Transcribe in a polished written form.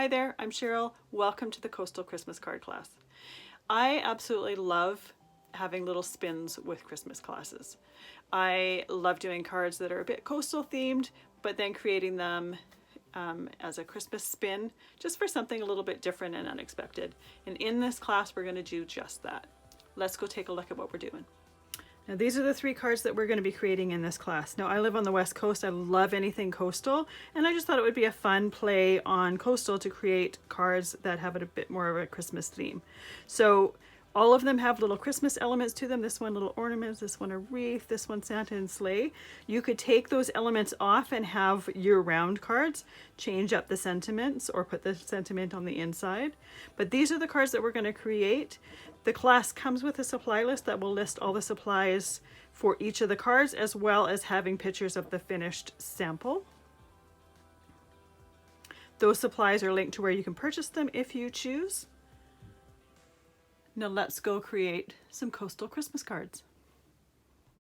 Hi there, I'm Cheryl. Welcome to the Coastal Christmas card class. I absolutely love having little spins with Christmas classes. I love doing cards that are a bit coastal themed, but then creating them as a Christmas spin, just for something a little bit different and unexpected. And in this class, we're going to do just that. Let's go take a look at what we're doing. Now these are the 3 cards that we're going to be creating in this class. Now I live on the West Coast, I love anything coastal, and I just thought it would be a fun play on coastal to create cards that have a bit more of a Christmas theme. So all of them have little Christmas elements to them. This one little ornaments, this one a wreath, this one Santa and sleigh. You could take those elements off and have year-round cards, change up the sentiments or put the sentiment on the inside. But these are the cards that we're going to create. The class comes with a supply list that will list all the supplies for each of the cards, as well as having pictures of the finished sample. Those supplies are linked to where you can purchase them if you choose. Now let's go create some coastal Christmas cards.